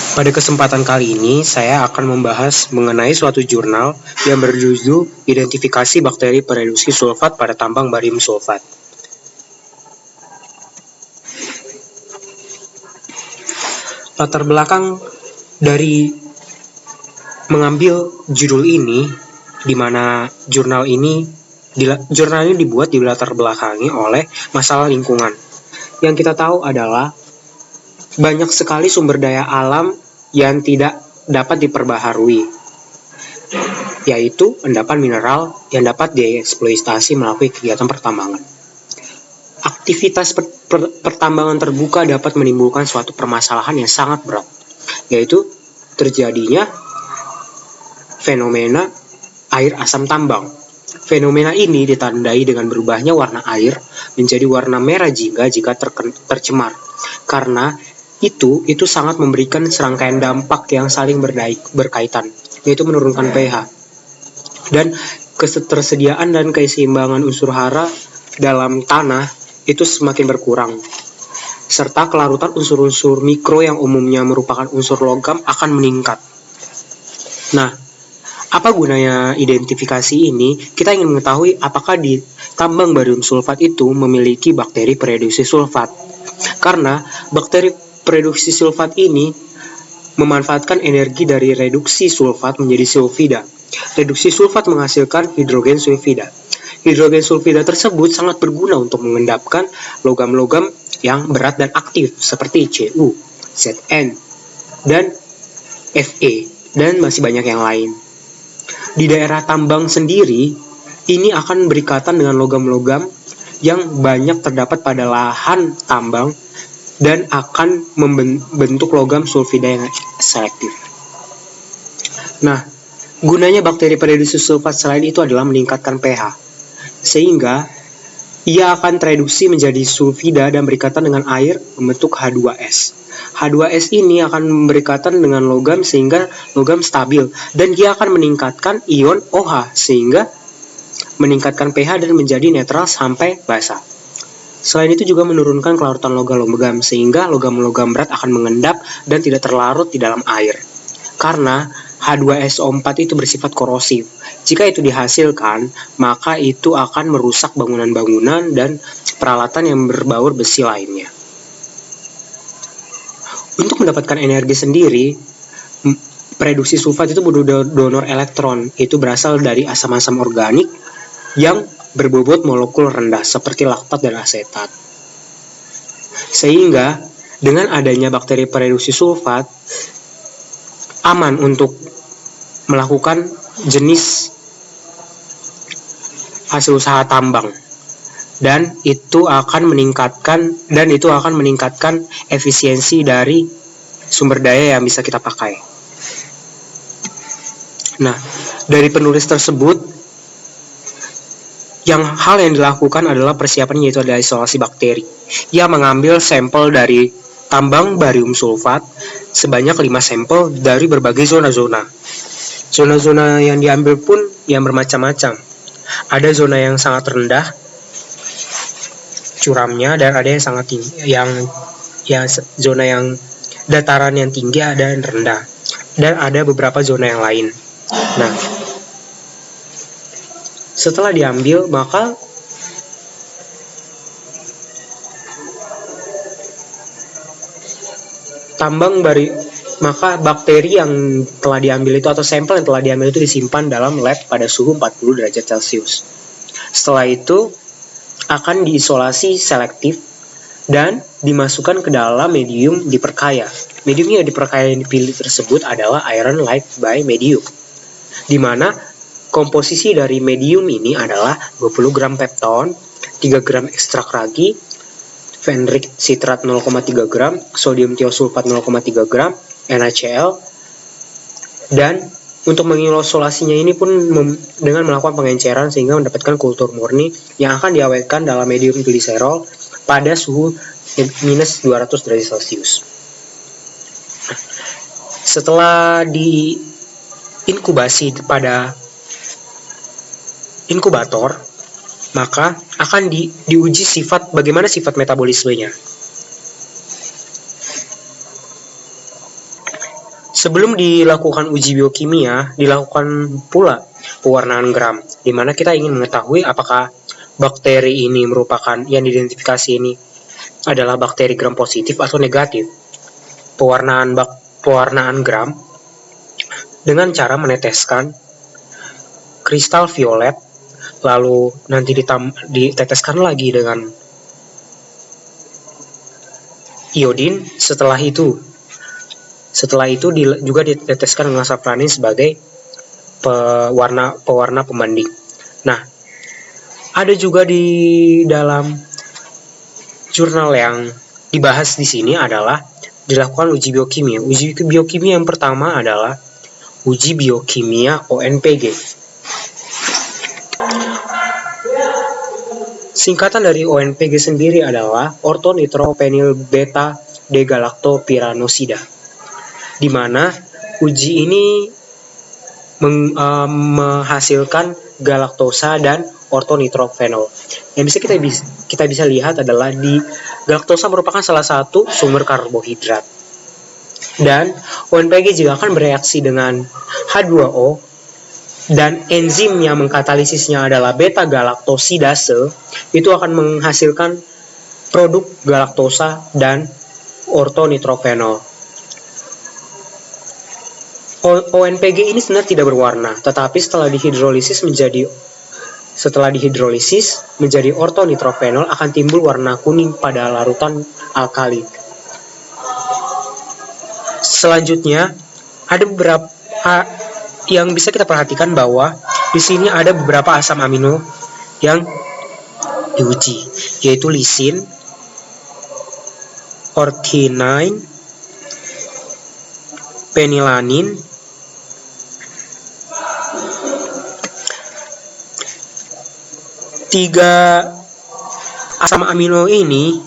Pada kesempatan kali ini, saya akan membahas mengenai suatu jurnal yang berjudul Identifikasi Bakteri Pereduksi Sulfat pada Tambang Barium Sulfat. Latar belakang dari mengambil judul ini, di mana jurnal ini dibuat di latar belakangi oleh masalah lingkungan. Yang kita tahu adalah banyak sekali sumber daya alam yang tidak dapat diperbaharui, yaitu endapan mineral yang dapat dieksploitasi melalui kegiatan pertambangan. Aktivitas pertambangan terbuka dapat menimbulkan suatu permasalahan yang sangat berat, yaitu terjadinya fenomena air asam tambang. Fenomena ini ditandai dengan berubahnya warna air menjadi warna merah jingga jika tercemar. Karena itu sangat memberikan serangkaian dampak yang saling berkaitan, yaitu menurunkan pH dan ketersediaan dan keseimbangan unsur hara dalam tanah itu semakin berkurang, serta kelarutan unsur-unsur mikro yang umumnya merupakan unsur logam akan meningkat. Nah, apa gunanya identifikasi ini? Kita ingin mengetahui apakah di tambang barium sulfat itu memiliki bakteri pereduksi sulfat. Karena bakteri pereduksi sulfat ini memanfaatkan energi dari reduksi sulfat menjadi sulfida. Reduksi sulfat menghasilkan hidrogen sulfida. Hidrogen sulfida tersebut sangat berguna untuk mengendapkan logam-logam yang berat dan aktif seperti Cu, Zn, dan Fe, dan masih banyak yang lain. Di daerah tambang sendiri, ini akan berikatan dengan logam-logam yang banyak terdapat pada lahan tambang dan akan membentuk logam sulfida yang selektif. Nah, gunanya bakteri pereduksi sulfat selain itu adalah meningkatkan pH, sehingga ia akan tereduksi menjadi sulfida dan berikatan dengan air membentuk H2S. H2S ini akan berikatan dengan logam sehingga logam stabil, dan dia akan meningkatkan ion OH sehingga meningkatkan pH dan menjadi netral sampai basa. Selain itu juga menurunkan kelarutan logam-logam sehingga logam-logam berat akan mengendap dan tidak terlarut di dalam air. Karena H2SO4 itu bersifat korosif. Jika itu dihasilkan, maka itu akan merusak bangunan-bangunan dan peralatan yang berbaur besi lainnya. Untuk mendapatkan energi sendiri, pereduksi sulfat itu butuh donor elektron. Itu berasal dari asam-asam organik yang berbobot molekul rendah seperti laktat dan asetat. Sehingga dengan adanya bakteri pereduksi sulfat aman untuk melakukan jenis hasil usaha tambang, dan itu akan meningkatkan efisiensi dari sumber daya yang bisa kita pakai. Nah, dari penulis tersebut hal yang dilakukan adalah persiapan, yaitu adalah isolasi bakteri. Ia mengambil sampel dari tambang barium sulfat sebanyak 5 sampel dari berbagai zona-zona. Zona-zona yang diambil pun yang bermacam-macam. Ada zona yang sangat rendah curamnya, dan ada yang sangat tinggi, zona yang dataran yang tinggi ada yang rendah, dan ada beberapa zona yang lain. Nah, setelah diambil, maka bakteri yang telah diambil itu atau sampel yang telah diambil itu disimpan dalam lab pada suhu 40 derajat Celcius. Setelah itu akan diisolasi selektif dan dimasukkan ke dalam medium diperkaya. Medium yang diperkaya yang dipilih tersebut adalah iron light by medium, di mana komposisi dari medium ini adalah 20 gram pepton, 3 gram ekstrak ragi, fenrik sitrat 0,3 gram, sodium tiosulfat 0,3 gram, NaCl, dan untuk mengisolasinya ini pun dengan melakukan pengenceran sehingga mendapatkan kultur murni yang akan diawetkan dalam medium gliserol pada suhu minus 200 derajat Celcius. Setelah diinkubasi pada inkubator, maka akan diuji bagaimana sifat metabolismenya. Sebelum dilakukan uji biokimia, dilakukan pula pewarnaan gram, di mana kita ingin mengetahui apakah bakteri ini merupakan yang diidentifikasi ini adalah bakteri gram positif atau negatif. Pewarnaan gram dengan cara meneteskan kristal violet, lalu nanti diteteskan lagi dengan iodin. Setelah itu juga diteteskan dengan safranin sebagai pewarna pembanding. Nah, ada juga di dalam jurnal yang dibahas di sini adalah dilakukan uji biokimia. Uji biokimia yang pertama adalah uji biokimia ONPG. Singkatan dari ONPG sendiri adalah ortonitrophenil beta degalactopyranosida, di mana uji ini menghasilkan galaktosa dan ortonitrophenol. Yang kita bisa lihat adalah di galaktosa merupakan salah satu sumber karbohidrat. Dan ONPG juga akan bereaksi dengan H2O dan enzim yang mengkatalisisnya adalah beta galaktosidase, itu akan menghasilkan produk galaktosa dan ortonitrophenol. ONPG ini sebenarnya tidak berwarna, tetapi setelah dihidrolisis menjadi ortonitrophenol akan timbul warna kuning pada larutan alkali. Selanjutnya, ada beberapa yang bisa kita perhatikan bahwa di sini ada beberapa asam amino yang diuji, yaitu lisin, orthionine, penilanin, tiga asam amino ini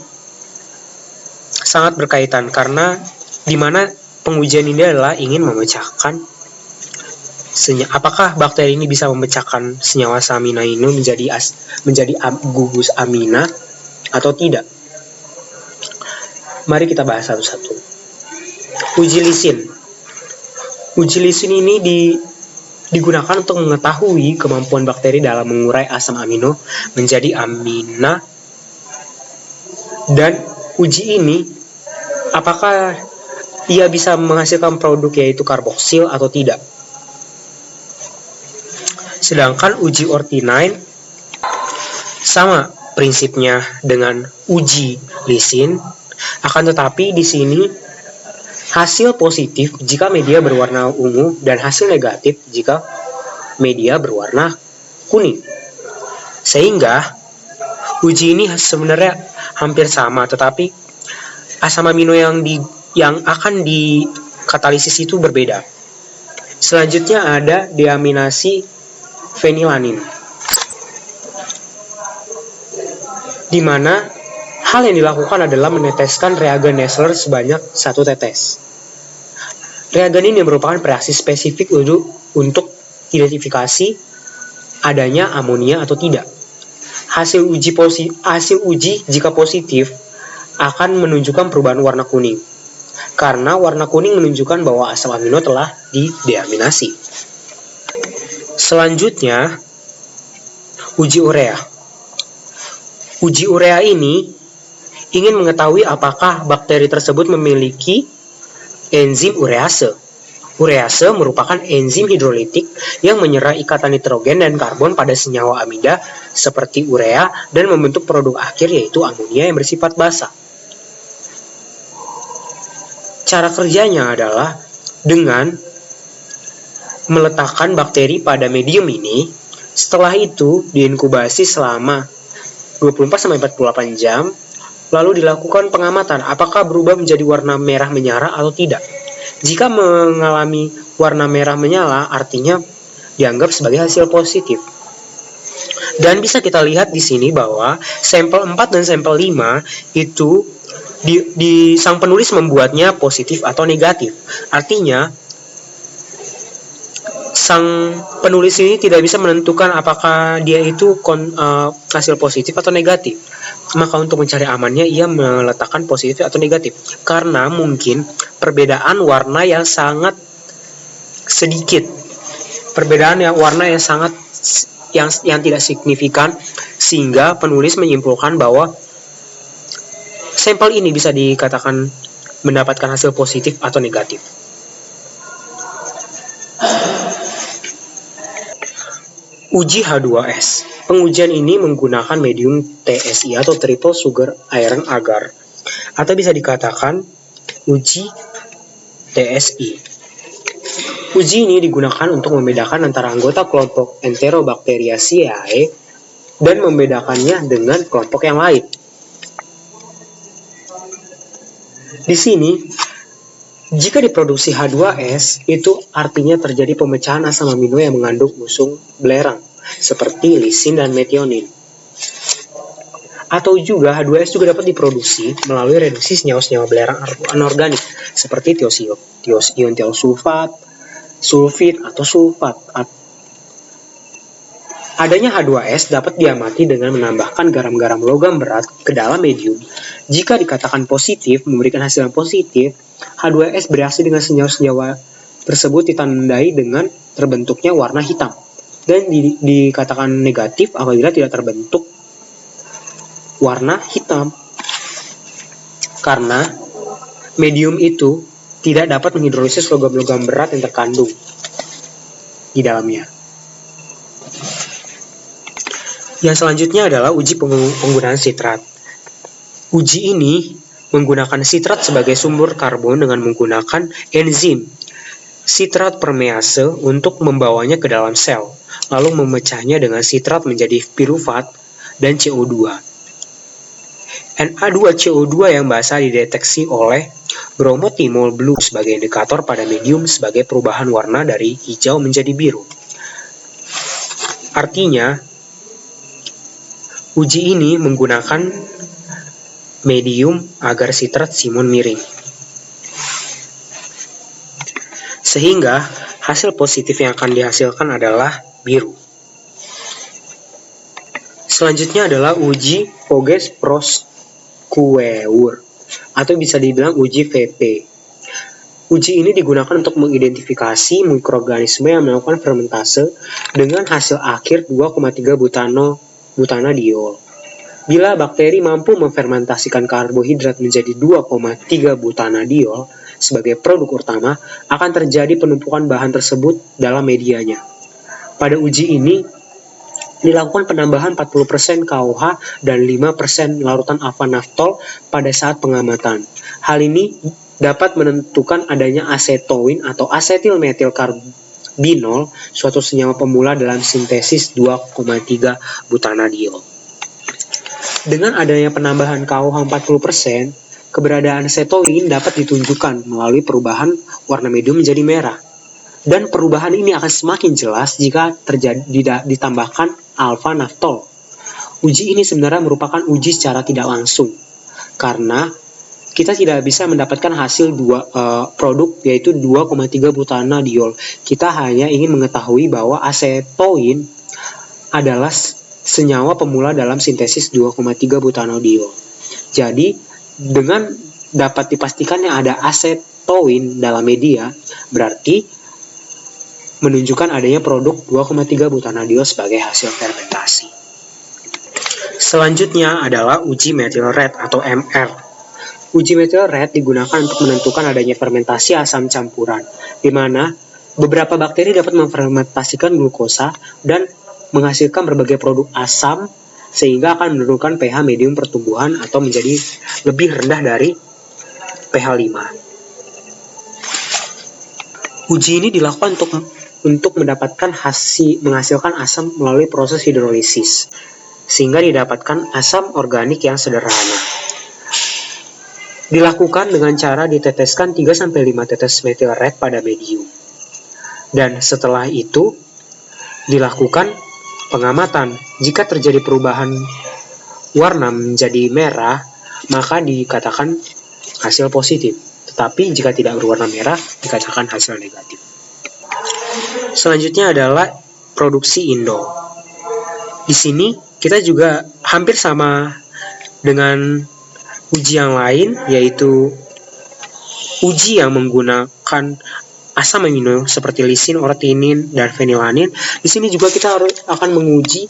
sangat berkaitan karena di mana pengujian ini adalah ingin memecahkan apakah bakteri ini bisa memecahkan senyawa asam amino ini menjadi gugus amina atau tidak. Mari kita bahas satu-satu. Uji lisin. Uji lisin ini digunakan untuk mengetahui kemampuan bakteri dalam mengurai asam amino menjadi amina, dan uji ini apakah ia bisa menghasilkan produk yaitu karboksil atau tidak. Sedangkan uji orthionine sama prinsipnya dengan uji lisin, akan tetapi di sini hasil positif jika media berwarna ungu dan hasil negatif jika media berwarna kuning. Sehingga uji ini sebenarnya hampir sama, tetapi asam amino yang akan dikatalisis itu berbeda. Selanjutnya ada deaminasi fenilanin, di mana hal yang dilakukan adalah meneteskan reagen Nessler sebanyak 1 tetes. Reagen ini merupakan reaksi spesifik untuk identifikasi adanya amonia atau tidak. Hasil uji jika positif akan menunjukkan perubahan warna kuning, karena warna kuning menunjukkan bahwa asam amino telah dideaminasi. Selanjutnya, uji urea. Uji urea ini ingin mengetahui apakah bakteri tersebut memiliki enzim urease. Urease merupakan enzim hidrolitik yang menyerap ikatan nitrogen dan karbon pada senyawa amida seperti urea dan membentuk produk akhir yaitu amonia yang bersifat basa. Cara kerjanya adalah dengan meletakkan bakteri pada medium ini, setelah itu diinkubasi selama 24-48 jam, lalu dilakukan pengamatan apakah berubah menjadi warna merah menyala atau tidak. Jika mengalami warna merah menyala, artinya dianggap sebagai hasil positif. Dan bisa kita lihat di sini bahwa sampel 4 dan sampel 5 itu di sang penulis membuatnya positif atau negatif. Artinya sang penulis ini tidak bisa menentukan apakah dia itu hasil positif atau negatif. Maka untuk mencari amannya ia meletakkan positif atau negatif. Karena mungkin perbedaan warna yang sangat sedikit. Perbedaan warna yang sangat yang tidak signifikan, sehingga penulis menyimpulkan bahwa sampel ini bisa dikatakan mendapatkan hasil positif atau negatif. Uji H2S. Pengujian ini menggunakan medium TSI atau triple sugar iron agar, atau bisa dikatakan uji TSI. Uji ini digunakan untuk membedakan antara anggota kelompok Enterobacteriaceae dan membedakannya dengan kelompok yang lain. Di sini, jika diproduksi H2S, itu artinya terjadi pemecahan asam amino yang mengandung usung belerang, seperti lisin dan metionin. Atau juga H2S juga dapat diproduksi melalui reduksi senyawa-senyawa belerang anorganik, seperti ion tiosulfat, sulfit, atau sulfat. Adanya H2S dapat diamati dengan menambahkan garam-garam logam berat ke dalam medium. Jika dikatakan positif, memberikan hasil yang positif, H2S bereaksi dengan senyawa-senyawa tersebut ditandai dengan terbentuknya warna hitam. Dan dikatakan negatif apabila tidak terbentuk warna hitam. Karena medium itu tidak dapat menghidrolisis logam-logam berat yang terkandung di dalamnya. Yang selanjutnya adalah uji penggunaan sitrat. Uji ini menggunakan sitrat sebagai sumber karbon dengan menggunakan enzim sitrat permease untuk membawanya ke dalam sel, lalu memecahnya dengan sitrat menjadi pirufat dan CO2. Na2CO2 yang basah dideteksi oleh bromothymol blue sebagai indikator pada medium sebagai perubahan warna dari hijau menjadi biru. Artinya, uji ini menggunakan medium agar sitrat simun miring. Sehingga hasil positif yang akan dihasilkan adalah biru. Selanjutnya adalah uji Voges-Proskauer atau bisa dibilang uji VP. Uji ini digunakan untuk mengidentifikasi mikroorganisme yang melakukan fermentase dengan hasil akhir 2,3 butanadiol. Bila bakteri mampu memfermentasikan karbohidrat menjadi 2,3 butanadiol sebagai produk utama, akan terjadi penumpukan bahan tersebut dalam medianya. Pada uji ini, dilakukan penambahan 40% KOH dan 5% larutan alpha-naftol pada saat pengamatan. Hal ini dapat menentukan adanya asetoin atau asetilmetilkarbinol, suatu senyawa pemula dalam sintesis 2,3 butanadiol. Dengan adanya penambahan KOH 40%, keberadaan asetoin dapat ditunjukkan melalui perubahan warna medium menjadi merah. Dan perubahan ini akan semakin jelas jika ditambahkan alpha-naftol. Uji ini sebenarnya merupakan uji secara tidak langsung, karena kita tidak bisa mendapatkan hasil produk yaitu 2,3 butanadiol. Kita hanya ingin mengetahui bahwa asetoin adalah senyawa pemula dalam sintesis 2,3 butanadiol. Jadi, dengan dapat dipastikannya ada asetoin dalam media, berarti menunjukkan adanya produk 2,3 butanadiol sebagai hasil fermentasi. Selanjutnya adalah uji methyl red atau MR. Uji methyl red digunakan untuk menentukan adanya fermentasi asam campuran, di mana beberapa bakteri dapat memfermentasikan glukosa dan menghasilkan berbagai produk asam sehingga akan menurunkan pH medium pertumbuhan atau menjadi lebih rendah dari pH 5. Uji ini dilakukan untuk mendapatkan menghasilkan asam melalui proses hidrolisis, sehingga didapatkan asam organik yang sederhana. Dilakukan dengan cara diteteskan 3-5 tetes methyl red pada medium. Dan setelah itu, dilakukan pengamatan. Jika terjadi perubahan warna menjadi merah, maka dikatakan hasil positif. Tetapi jika tidak berwarna merah, dikatakan hasil negatif. Selanjutnya adalah produksi indol. Di sini kita juga hampir sama dengan uji yang lain, yaitu uji yang menggunakan asam amino seperti lisin, ortinin, dan fenilanin. Di sini juga kita akan menguji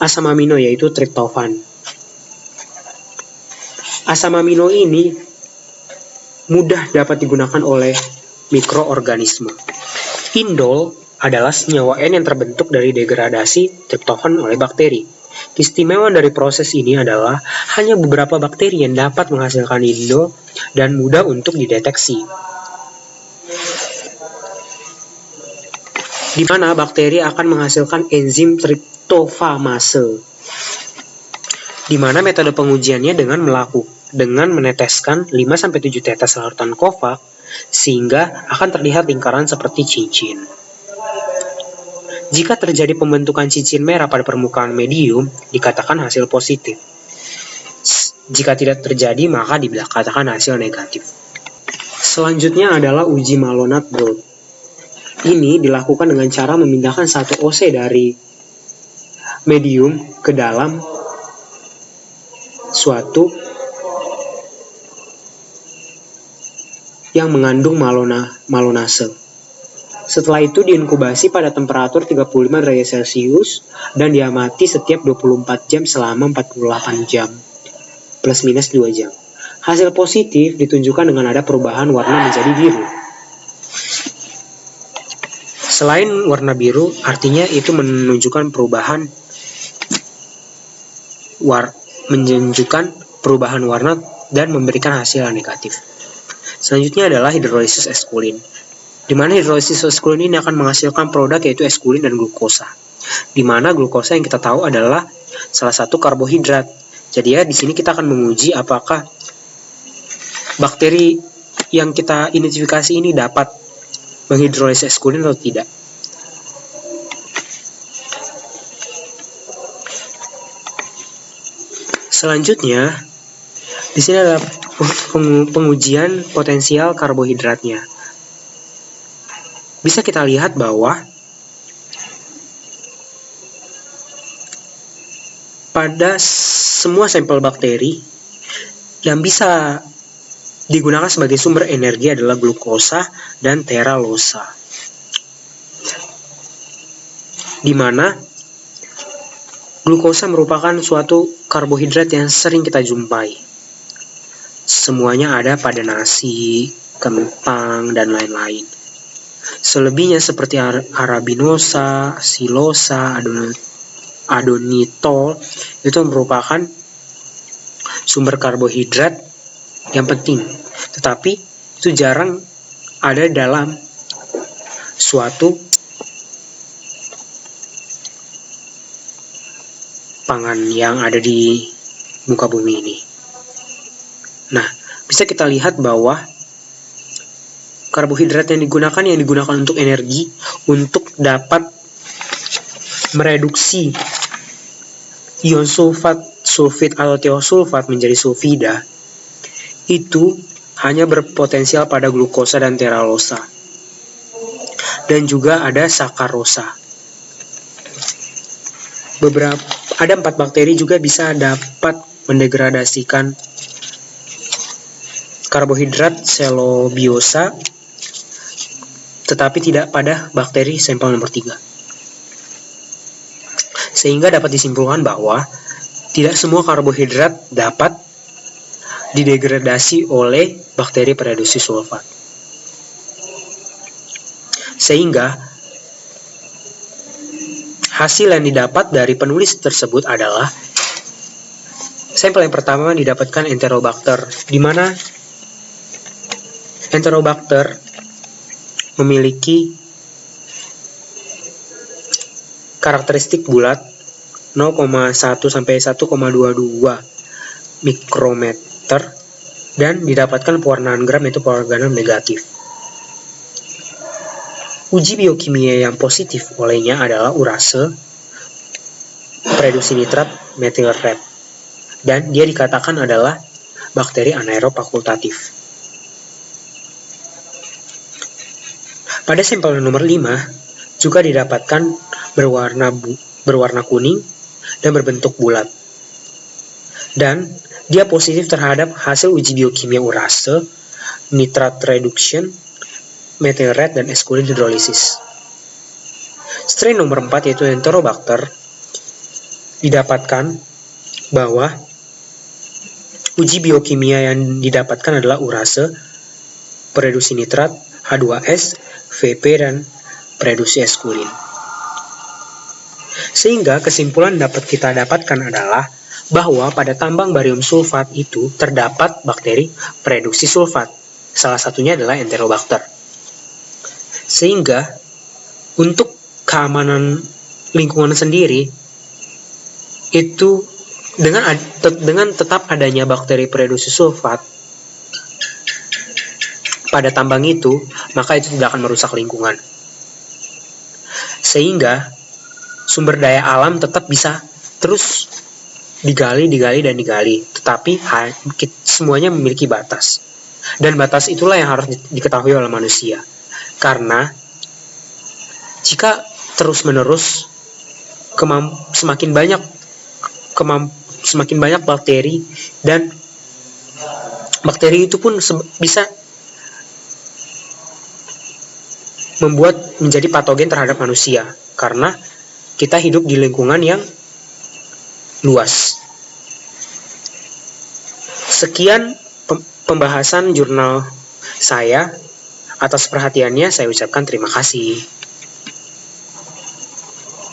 asam amino yaitu triptofan. Asam amino ini mudah dapat digunakan oleh mikroorganisme. Indol adalah senyawa N yang terbentuk dari degradasi triptofan oleh bakteri. Keistimewaan dari proses ini adalah hanya beberapa bakteri yang dapat menghasilkan indol dan mudah untuk dideteksi. Di mana bakteri akan menghasilkan enzim triptofamase. Di mana metode pengujiannya dengan meneteskan 5-7 tetes larutan Kovac sehingga akan terlihat lingkaran seperti cincin. Jika terjadi pembentukan cincin merah pada permukaan medium, dikatakan hasil positif. Jika tidak terjadi, maka dikatakan hasil negatif. Selanjutnya adalah uji Malonat-Broad. Ini dilakukan dengan cara memindahkan satu OC dari medium ke dalam suatu yang mengandung malonase. Setelah itu diinkubasi pada temperatur 35 derajat Celcius dan diamati setiap 24 jam selama 48 jam, plus minus 2 jam. Hasil positif ditunjukkan dengan ada perubahan warna menjadi biru. Selain warna biru, artinya itu menunjukkan perubahan warna dan memberikan hasil yang negatif. Selanjutnya adalah hidrolisis eskulin, di mana hidrolisis eskulin ini akan menghasilkan produk yaitu eskulin dan glukosa. Di mana glukosa yang kita tahu adalah salah satu karbohidrat. Jadi ya di sini kita akan menguji apakah bakteri yang kita identifikasi ini dapat menghidrolisis eskulin atau tidak. Selanjutnya, di sini adalah pengujian potensial karbohidratnya. Bisa kita lihat bahwa pada semua sampel bakteri yang bisa digunakan sebagai sumber energi adalah glukosa dan teralosa. Di mana glukosa merupakan suatu karbohidrat yang sering kita jumpai. Semuanya ada pada nasi, kentang, dan lain-lain. Selebihnya seperti arabinosa, silosa, adonitol itu merupakan sumber karbohidrat yang penting, tetapi itu jarang ada dalam suatu pangan yang ada di muka bumi ini. Nah, bisa kita lihat bahwa karbohidrat yang digunakan untuk energi, untuk dapat mereduksi ion sulfit atau tiosulfat menjadi sulfida, itu hanya berpotensial pada glukosa dan teralosa. Dan juga ada sakarosa. Ada 4 bakteri juga bisa dapat mendegradasikan karbohidrat celobiosa, tetapi tidak pada bakteri sampel nomor 3. Sehingga dapat disimpulkan bahwa tidak semua karbohidrat dapat didegradasi oleh bakteri pereduksi sulfat. Sehingga hasil yang didapat dari penulis tersebut adalah sampel yang pertama didapatkan Enterobacter, di mana Enterobacter memiliki karakteristik bulat 0,1 sampai 1,22 mikrometer dan didapatkan pewarnaan gram yaitu pewarnaan negatif. Uji biokimia yang positif olehnya adalah urase, reduksi nitrat, methyl red, dan dia dikatakan adalah bakteri anaerob fakultatif. Pada sampel nomor 5 juga didapatkan berwarna kuning dan berbentuk bulat. dan dia positif terhadap hasil uji biokimia urase, nitrat reduction, methyl red, dan eskulin hidrolisis. Strain nomor 4 yaitu Enterobacter didapatkan bahwa uji biokimia yang didapatkan adalah urase, pereduksi nitrat, H2S, VP, dan pereduksi eskulin. Sehingga kesimpulan dapat kita dapatkan adalah bahwa pada tambang barium sulfat itu terdapat bakteri pereduksi sulfat. Salah satunya adalah Enterobacter. Sehingga untuk keamanan lingkungan sendiri itu dengan tetap adanya bakteri pereduksi sulfat pada tambang itu, maka itu tidak akan merusak lingkungan. Sehingga sumber daya alam tetap bisa terus digali, tetapi semuanya memiliki batas. Dan batas itulah yang harus diketahui oleh manusia. Karena jika terus-menerus semakin banyak bakteri, dan bakteri itu pun bisa membuat menjadi patogen terhadap manusia karena kita hidup di lingkungan yang luas. Sekian pembahasan jurnal saya. Atas perhatiannya saya ucapkan terima kasih.